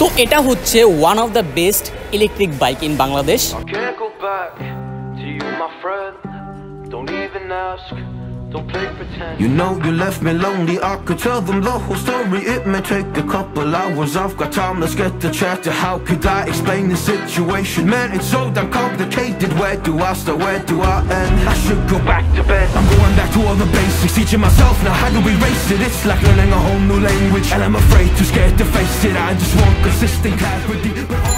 তো এটা হচ্ছে one of the best electric bike in Bangladesh. You know you left me lonely, I could tell them the whole story. It may take a couple hours, I've got time, let's get the chat. How could I explain the situation? Man, it's so damn complicated. Where do I start, where do I end? I should go back to bed. I'm going back to all the basics, teaching myself now how to erase it. It's like learning a whole new language, and I'm afraid, too scared to face it. I just want consistent clarity.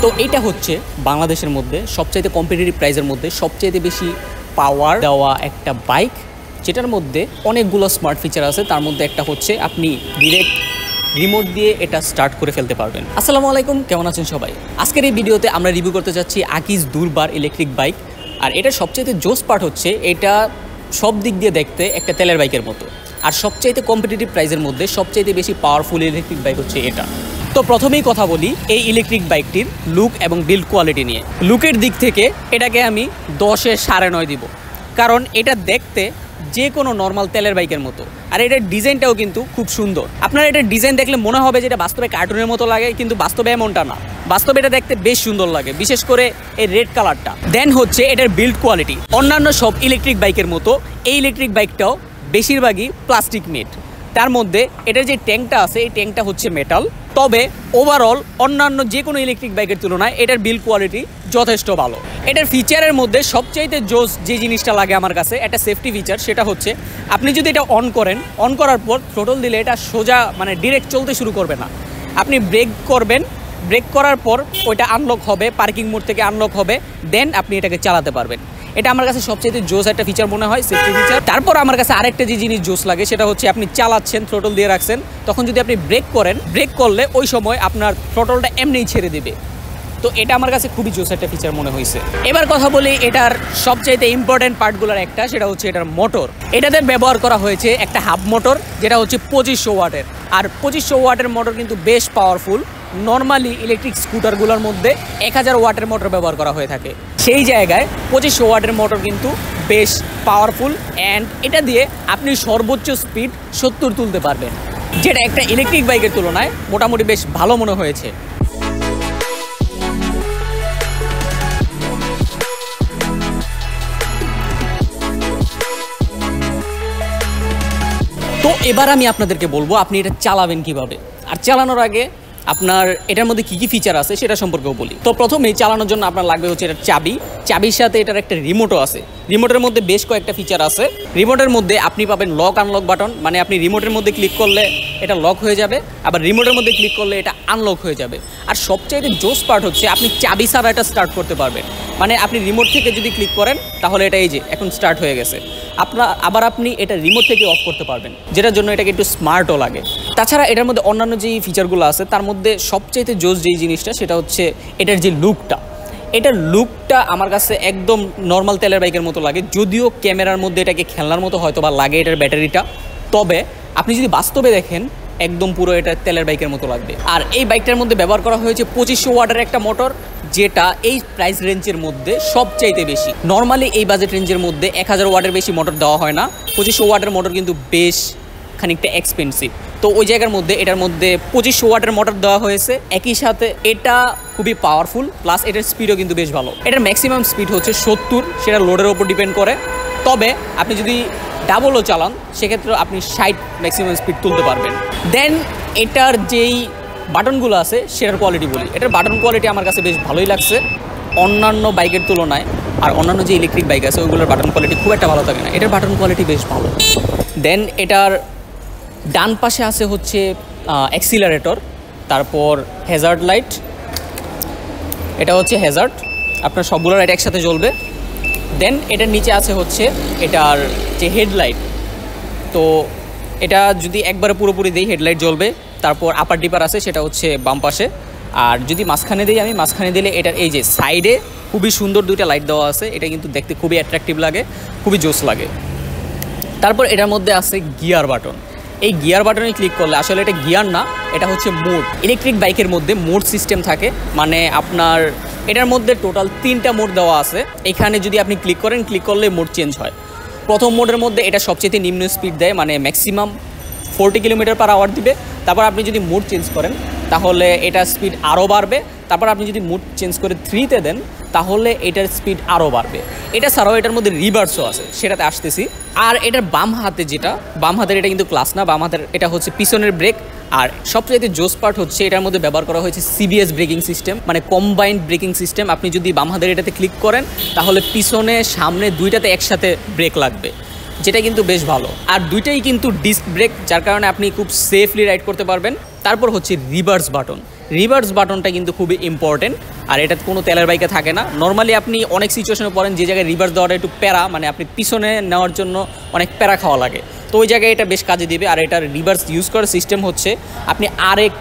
তো এটা হচ্ছে বাংলাদেশের মধ্যে সবচাইতে competitive প্রাইসের মধ্যে সবচাইতে বেশি পাওয়ার দেওয়া একটা বাইক, যেটার মধ্যে অনেকগুলো স্মার্ট ফিচার আছে। তার মধ্যে একটা হচ্ছে আপনি ডিরেক্ট রিমোট দিয়ে এটা স্টার্ট করে ফেলতে পারবেন। আসসালামু আলাইকুম, কেমন আছেন সবাই? আজকের এই ভিডিওতে আমরা রিভিউ করতে যাচ্ছি আকিজ দুরবার ইলেকট্রিক বাইক। আর এটা সবচাইতে জোস পার্ট হচ্ছে এটা সব দিক দিয়ে দেখতে একটা তেলের বাইকের মতো, আর সবচাইতে কম্পিটিটিভ প্রাইসের মধ্যে সবচাইতে বেশি পাওয়ারফুল ইলেকট্রিক বাইক হচ্ছে এটা। তো প্রথমেই কথা বলি এই ইলেকট্রিক বাইকটির লুক এবং বিল্ড কোয়ালিটি নিয়ে। লুকের দিক থেকে এটাকে আমি 10-এ 9.5 দিব, কারণ এটা দেখতে যে কোনো নর্মাল তেলের বাইকের মতো। আর এটার ডিজাইনটাও কিন্তু খুব সুন্দর। আপনার এটার ডিজাইন দেখলে মনে হবে যে এটা বাস্তবে কার্টুনের মতো লাগে, কিন্তু বাস্তবে এমনটা না। বাস্তবে এটা দেখতে বেশ সুন্দর লাগে, বিশেষ করে এই রেড কালারটা। দেন হচ্ছে এটার বিল্ড কোয়ালিটি। অন্যান্য সব ইলেকট্রিক বাইকের মতো এই ইলেকট্রিক বাইকটাও বেশিরভাগই প্লাস্টিক মেড। তার মধ্যে এটার যে ট্যাঙ্কটা আছে এই ট্যাঙ্কটা হচ্ছে মেটাল। তবে ওভারঅল অন্যান্য যে কোনো ইলেকট্রিক বাইকের তুলনায় এটার বিল্ড কোয়ালিটি যথেষ্ট ভালো। এটার ফিচারের মধ্যে সবচাইতে জোস যে জিনিসটা লাগে আমার কাছে একটা সেফটি ফিচার, সেটা হচ্ছে আপনি যদি এটা অন করেন, অন করার পর থ্রোটল দিলে এটা সোজা মানে ডিরেক্ট চলতে শুরু করবে না। আপনি ব্রেক করবেন, ব্রেক করার পর ওইটা আনলক হবে, পার্কিং মোড থেকে আনলক হবে, দেন আপনি এটাকে চালাতে পারবেন। এটা আমার কাছে সবচেয়ে জোস একটা ফিচার মনে হয়, সেফটি ফিচার। তারপর আমার কাছে আরেকটা যে জিনিস জোস লাগে সেটা হচ্ছে আপনি চালাচ্ছেন, থ্রোটল দিয়ে রাখছেন, তখন যদি আপনি ব্রেক করেন, ব্রেক করলে ওই সময় আপনার থ্রোটলটা এমনিই ছেড়ে দেবে। তো এটা আমার কাছে খুবই জোস একটা ফিচার মনে হয়েছে। এবার কথা বলি এটার সবচাইতে ইম্পর্টেন্ট পার্টগুলোর একটা, সেটা হচ্ছে এটার মোটর। এটাতে ব্যবহার করা হয়েছে একটা হাফ মোটর, যেটা হচ্ছে 2500 ওয়াটের। আর 2500 ওয়াটের মোটর কিন্তু বেশ পাওয়ারফুল। নর্মালি ইলেকট্রিক স্কুটারগুলোর মধ্যে 1000 ওয়াটের মোটর ব্যবহার করা হয়ে থাকে, সেই জায়গায় 2500 ওয়াটের মোটর কিন্তু বেশ পাওয়ারফুল। অ্যান্ড এটা দিয়ে আপনি সর্বোচ্চ স্পিড 70 তুলতে পারবেন, যেটা একটা ইলেকট্রিক বাইকের তুলনায় মোটামুটি বেশ ভালো মনে হয়েছে। তো এবার আমি আপনাদেরকে বলবো আপনি এটা চালাবেন কিভাবে। আর চালানোর আগে আপনার এটার মধ্যে কী কী ফিচার আছে সেটা সম্পর্কেও বলি। তো প্রথমেই চালানোর জন্য আপনার লাগবে হচ্ছে এটার চাবি। চাবির সাথে এটার একটা রিমোটও আছে। রিমোটের মধ্যে বেশ কয়েকটা ফিচার আছে। রিমোটের মধ্যে আপনি পাবেন লক আনলক বাটন, মানে আপনি রিমোটের মধ্যে ক্লিক করলে এটা লক হয়ে যাবে, আবার রিমোটের মধ্যে ক্লিক করলে এটা আনলক হয়ে যাবে। আর সবচাইতে জোস পার্ট হচ্ছে আপনি চাবি ছাড়া এটা স্টার্ট করতে পারবেন। মানে আপনি রিমোট থেকে যদি ক্লিক করেন তাহলে এটা এই যে এখন স্টার্ট হয়ে গেছে। আবার আপনি এটা রিমোট থেকে অফ করতে পারবেন, যেটার জন্য এটাকে একটু স্মার্টও লাগে। তাছাড়া এটার মধ্যে অন্যান্য যেই ফিচারগুলো আছে তার মধ্যে সবচাইতে জোস যেই জিনিসটা সেটা হচ্ছে এটার যে লুকটা। এটার লুকটা আমার কাছে একদম নর্মাল তেলের বাইকের মতো লাগে, যদিও ক্যামেরার মধ্যে এটাকে খেলনার মতো হয়তো বা লাগে এটার ব্যাটারিটা। তবে আপনি যদি বাস্তবে দেখেন একদম পুরো এটা তেলের বাইকের মতো লাগবে। আর এই বাইকটার মধ্যে ব্যবহার করা হয়েছে 2500 ওয়াটের একটা মোটর, যেটা এই প্রাইস রেঞ্জের মধ্যে সবচাইতে বেশি। নর্মালি এই বাজেট রেঞ্জের মধ্যে 1000 ওয়াটের বেশি মোটর দেওয়া হয় না। 2500 ওয়াটের মোটর কিন্তু বেশ খানিকটা এক্সপেন্সিভ। তো ওই জায়গার মধ্যে এটার মধ্যে 2500 ওয়াটের মোটর দেওয়া হয়েছে। একই সাথে এটা খুবই পাওয়ারফুল, প্লাস এটার স্পিডও কিন্তু বেশ ভালো। এটার ম্যাক্সিমাম স্পিড হচ্ছে 70, সেটা লোডের ওপর ডিপেন্ড করে। তবে আপনি যদি ডাবলও চালান সেক্ষেত্রে আপনি 60 ম্যাক্সিমাম স্পিড তুলতে পারবেন। দেন এটার যেই বাটনগুলো আছে সেটার কোয়ালিটি বলি। এটার বাটন কোয়ালিটি আমার কাছে বেশ ভালোই লাগছে অন্যান্য বাইকের তুলনায়। আর অন্যান্য যে ইলেকট্রিক বাইক আছে ওইগুলোর বাটন কোয়ালিটি খুব একটা ভালো থাকে না, এটার বাটন কোয়ালিটি বেশ ভালো। দেন এটার ডান পাশে আছে হচ্ছে অ্যাক্সিলারেটর, তারপর হ্যাজার্ড লাইট। এটা হচ্ছে হ্যাজার্ড, আপনার সবগুলো লাইট একসাথে জ্বলবে। দেন এটার নিচে আছে হচ্ছে এটার যে হেডলাইট। তো এটা যদি একবারে পুরোপুরি দিই হেডলাইট জ্বলবে। তারপর আপার ডিপার আছে, সেটা হচ্ছে বাম পাশে। আর যদি মাঝখানে দিই আমি, মাঝখানে দিলে এটার এই যে সাইডে খুবই সুন্দর দুইটা লাইট দেওয়া আছে। এটা কিন্তু দেখতে খুবই অ্যাট্রাকটিভ লাগে, খুবই জোস লাগে। তারপর এটার মধ্যে আছে গিয়ার বাটন। এই গিয়ার বাটনে ক্লিক করলে আসলে এটা গিয়ার না, এটা হচ্ছে মোড। ইলেকট্রিক বাইকের মধ্যে মোড সিস্টেম থাকে, মানে আপনার এটার মধ্যে টোটাল 3টা মোড দেওয়া আছে। এখানে যদি আপনি ক্লিক করেন, ক্লিক করলে মোড চেঞ্জ হয়। প্রথম মোডের মধ্যে এটা সবচেয়ে নিম্ন স্পিড দেয়, মানে ম্যাক্সিমাম 40 কিলোমিটার পার আওয়ার দিবে। তারপর আপনি যদি মোড চেঞ্জ করেন তাহলে এটার স্পিড আরও বাড়বে। তারপর আপনি যদি মুড চেঞ্জ করে 3-তে দেন তাহলে এটার স্পিড আরও বাড়বে। এটা ছাড়াও এটার মধ্যে রিভার্সও আছে, সেটাতে আসতেছি। আর এটার বাম হাতের এটা কিন্তু ক্লাস না, বাম হাতের এটা হচ্ছে পিছনের ব্রেক। আর সবচেয়ে জোস পার্ট হচ্ছে এটার মধ্যে ব্যবহার করা হয়েছে সিবিএস ব্রেকিং সিস্টেম, মানে কম্বাইন্ড ব্রেকিং সিস্টেম। আপনি যদি বাম হাতের এটাতে ক্লিক করেন তাহলে পিছনে সামনে দুইটাতে একসাথে ব্রেক লাগবে, যেটা কিন্তু বেশ ভালো। আর দুইটাই কিন্তু ডিস্ক ব্রেক, যার কারণে আপনি খুব সেফলি রাইড করতে পারবেন। তারপর হচ্ছে রিভার্স বাটনটা কিন্তু খুবই ইম্পর্টেন্ট, আর এটা কোনো তেলের বাইকে থাকে না। নর্মালি আপনি অনেক সিচুয়েশনে পড়েন যে জায়গায় রিভার্স দেওয়াটা একটু প্যারা, মানে আপনি পিছনে নেওয়ার জন্য অনেক প্যারা খাওয়া লাগে, তো ওই জায়গায় এটা বেশ কাজে দিবে। আর এটার রিভার্স ইউজ করার সিস্টেম হচ্ছে আপনি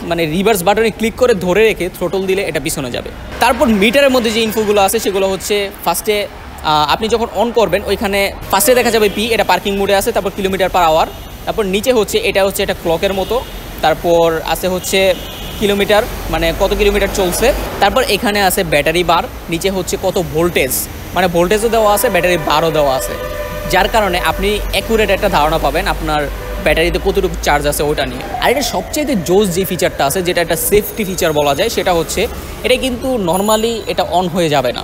মানে রিভার্স বাটনে ক্লিক করে ধরে রেখে থ্রোটল দিলে এটা পিছনে যাবে। তারপর মিটারের মধ্যে যে ইনফোগুলো আছে সেগুলো হচ্ছে ফার্স্টে আপনি যখন অন করবেন ওইখানে ফার্স্টে দেখা যাবে পি, এটা পার্কিং মোডে আছে, তারপর কিলোমিটার পার আওয়ার। তারপর নিচে হচ্ছে এটা ক্লকের মতো, তারপর আছে হচ্ছে কিলোমিটার, মানে কত কিলোমিটার চলছে। তারপর এখানে আছে ব্যাটারি বার, নিচে হচ্ছে কত ভোল্টেজ, মানে ভোল্টেজও দেওয়া আছে, ব্যাটারি বারও দেওয়া আছে, যার কারণে আপনি অ্যাকুরেট একটা ধারণা পাবেন আপনার ব্যাটারিতে কতটুকু চার্জ আছে ওটা নিয়ে। আর এটা সবচেয়ে জোস যে ফিচারটা আছে, যেটা একটা সেফটি ফিচার বলা যায়, সেটা হচ্ছে এটা কিন্তু নর্মালি এটা অন হয়ে যাবে না,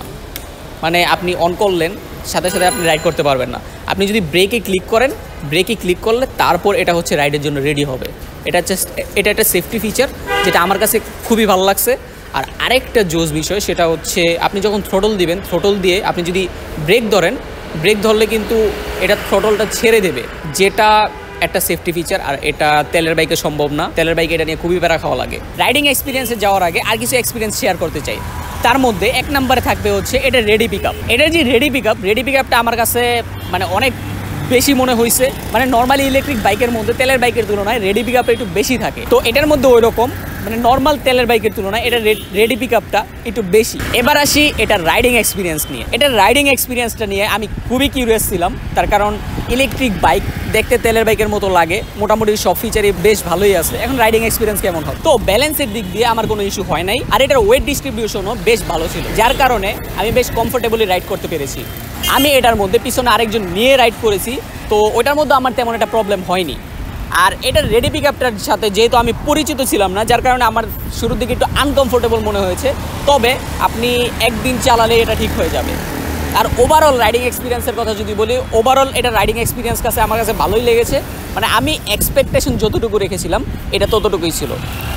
মানে আপনি অন করলেন সাথে সাথে আপনি রাইড করতে পারবেন না। আপনি যদি ব্রেকে ক্লিক করলে তারপর এটা হচ্ছে রাইডের জন্য রেডি হবে। এটা একটা সেফটি ফিচার যেটা আমার কাছে খুবই ভালো লাগছে। আর আরেকটা জোস বিষয় সেটা হচ্ছে আপনি যখন থ্রোটল দিবেন, থ্রোটল দিয়ে আপনি যদি ব্রেক ধরলে কিন্তু এটা থ্রোটলটা ছেড়ে দেবে, যেটা একটা সেফটি ফিচার। আর এটা তেলের বাইকে সম্ভব না, তেলের বাইকে এটা নিয়ে খুবই প্যারা খাওয়া লাগে। রাইডিং এক্সপিরিয়েন্সে যাওয়ার আগে আর কিছু এক্সপিরিয়েন্স শেয়ার করতে চাই। তার মধ্যে 1 নম্বরে থাকবে হচ্ছে এটা রেডি পিক আপ। এটার যে রেডি পিক আপটা আমার কাছে মানে অনেক বেশি মনে হয়েছে। মানে নর্মালি ইলেকট্রিক বাইকের মধ্যে তেলের বাইকের তুলনায় রেডি পিক আপটা একটু বেশি থাকে, তো এটার মধ্যে ওই রকম মানে নর্মাল তেলের বাইকের তুলনায় এটা রেডি পিক আপটা একটু বেশি। এবার আসি এটার রাইডিং এক্সপিরিয়েন্স নিয়ে। এটার রাইডিং এক্সপিরিয়েন্সটা নিয়ে আমি খুবই কিউরিয়াস ছিলাম, তার কারণ ইলেকট্রিক বাইক দেখতে তেলের বাইকের মতো লাগে, মোটামুটি সব ফিচারই বেশ ভালোই আছে। এখন রাইডিং এক্সপিরিয়েন্স কেমন হয়? তো ব্যালেন্সের দিক দিয়ে আমার কোনো ইস্যু হয় নাই, আর এটার ওয়েট ডিস্ট্রিবিউশনও বেশ ভালো ছিল, যার কারণে আমি বেশ কমফোর্টেবলি রাইড করতে পেরেছি। আমি এটার মধ্যে পিছনে আরেকজন নিয়ে রাইড করেছি, তো ওটার মধ্যে আমার তেমন একটা প্রবলেম হয়নি। আর এটার রেডি পিক আপটার সাথে যেহেতু আমি পরিচিত ছিলাম না, যার কারণে আমার শুরুর দিকে একটু আনকমফোর্টেবল মনে হয়েছে, তবে আপনি একদিন চালালে এটা ঠিক হয়ে যাবে। আর ওভারঅল রাইডিং এক্সপিরিয়েন্সের কথা যদি বলি, ওভারঅল এটা রাইডিং এক্সপিরিয়েন্স কাছে আমার কাছে ভালোই লেগেছে। মানে আমি এক্সপেকটেশন যতটুকু রেখেছিলাম এটা ততটুকুই ছিল।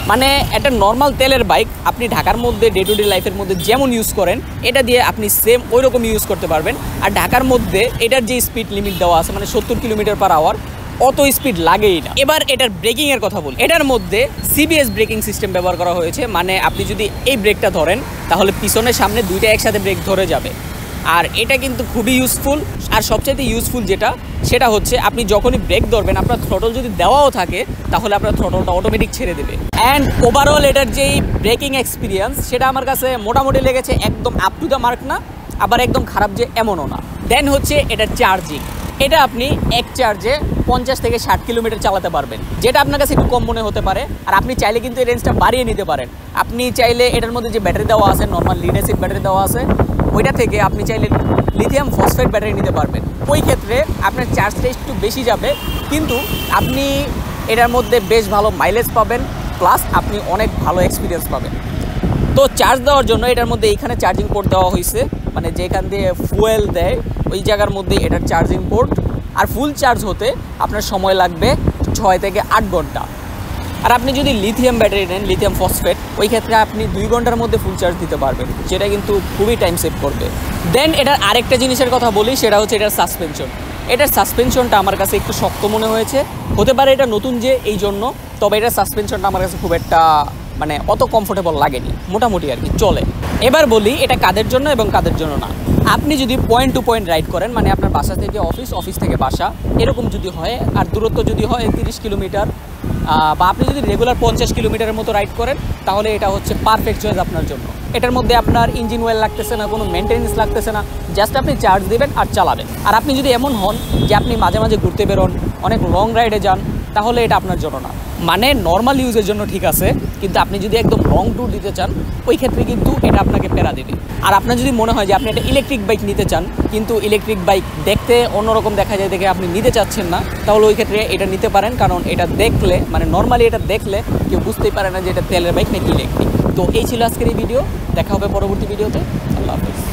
মানে একটা নর্মাল তেলের বাইক আপনি ঢাকার মধ্যে ডে টু ডে লাইফের মধ্যে যেমন ইউজ করেন, এটা দিয়ে আপনি সেম ওই রকম ইউজ করতে পারবেন। আর ঢাকার মধ্যে এটার যে স্পিড লিমিট দেওয়া আছে মানে 70 কিলোমিটার পার আওয়ার, অত স্পিড লাগেই না। এবার এটার ব্রেকিংয়ের কথা বলি। এটার মধ্যে সিবিএস ব্রেকিং সিস্টেম ব্যবহার করা হয়েছে, মানে আপনি যদি এই ব্রেকটা ধরেন তাহলে পিছনে সামনে দুইটা একসাথে ব্রেক ধরে যাবে। আর এটা কিন্তু খুবই ইউজফুল। আর সবচেয়ে ইউজফুল সেটা হচ্ছে আপনি যখনই ব্রেক ধরবেন, আপনার থ্রোটল যদি দেওয়াও থাকে তাহলে আপনার থ্রোটলটা অটোমেটিক ছেড়ে দেবে। অ্যান্ড ওভারঅল এটার যেই ব্রেকিং এক্সপিরিয়েন্স সেটা আমার কাছে মোটামুটি লেগেছে, একদম আপ টু দ্য মার্ক না, আবার একদম খারাপ যে এমনও না। দেন হচ্ছে এটার চার্জিং। এটা আপনি এক চার্জে 50 থেকে 60 কিলোমিটার চালাতে পারবেন, যেটা আপনার কাছে একটু কম মনে হতে পারে। আর আপনি চাইলে কিন্তু এই রেঞ্জটা বাড়িয়ে নিতে পারেন। আপনি চাইলে এটার মধ্যে যে ব্যাটারি দেওয়া আছে, নর্মাল লিড অ্যাসিড ব্যাটারি দেওয়া আছে, ওইটা থেকে আপনি চাইলে লিথিয়াম ফসফেট ব্যাটারি নিতে পারবেন। ওই ক্ষেত্রে আপনার চার্জটা একটু বেশি যাবে, কিন্তু আপনি এটার মধ্যে বেশ ভালো মাইলেজ পাবেন, প্লাস আপনি অনেক ভালো এক্সপিরিয়েন্স পাবেন। তো চার্জ দেওয়ার জন্য এটার মধ্যে এইখানে চার্জিং পোর্ট দেওয়া হয়েছে, মানে যেখান দিয়ে ফুয়েল দেয় ওই জায়গার মধ্যে এটার চার্জিং পোর্ট। আর ফুল চার্জ হতে আপনার সময় লাগবে 6 থেকে 8 ঘন্টা। আর আপনি যদি লিথিয়াম ব্যাটারি নেন, লিথিয়াম ফসফেট, ওই ক্ষেত্রে আপনি 2 ঘন্টার মধ্যে ফুল চার্জ দিতে পারবেন, যেটা কিন্তু খুবই টাইম সেভ করবে। দেন এটার আরেকটা জিনিসের কথা বলি, সেটা হচ্ছে এটার সাসপেনশন। এটার সাসপেনশনটা আমার কাছে একটু শক্ত মনে হয়েছে, হতে পারে এটা নতুন যে এই জন্য, তবে এটার সাসপেনশনটা আমার কাছে খুব একটা মানে অত কমফোর্টেবল লাগেনি, মোটামুটি আর কি চলে। এবার বলি এটা কাদের জন্য এবং কাদের জন্য না। আপনি যদি পয়েন্ট টু পয়েন্ট রাইড করেন, মানে আপনার বাসা থেকে অফিস, অফিস থেকে বাসা, এরকম যদি হয়, আর দূরত্ব যদি হয় 30 কিলোমিটার, বা আপনি যদি রেগুলার 50 কিলোমিটারের মতো রাইড করেন, তাহলে এটা হচ্ছে পারফেক্ট চয়েস আপনার জন্য। এটার মধ্যে আপনার ইঞ্জিন অয়েল লাগতেছে না, কোনো মেনটেন্যান্স লাগতেছে না, জাস্ট আপনি চার্জ দেবেন আর চালাবেন। আর আপনি যদি এমন হন যে আপনি মাঝে মাঝে ঘুরতে বেরোন, অনেক লং রাইডে যান, তাহলে এটা আপনার জন্য না। মানে নর্মাল ইউজের জন্য ঠিক আছে, কিন্তু আপনি যদি একদম লং ট্যুর দিতে চান ওই ক্ষেত্রে কিন্তু এটা আপনাকে প্যারা দেবে। আর আপনার যদি মনে হয় যে আপনি একটা ইলেকট্রিক বাইক নিতে চান, কিন্তু ইলেকট্রিক বাইক দেখতে অন্যরকম দেখা যায় দেখে আপনি নিতে চাচ্ছেন না, তাহলে ওই ক্ষেত্রে এটা নিতে পারেন। কারণ এটা দেখলে, মানে নর্মালি এটা দেখলে কেউ বুঝতেই পারে না যে এটা তেলের বাইক নাকি ইলেকট্রিক। তো এই ছিল আজকের এই ভিডিও, দেখা হবে পরবর্তী ভিডিওতে। আল্লাহ হাফেজ।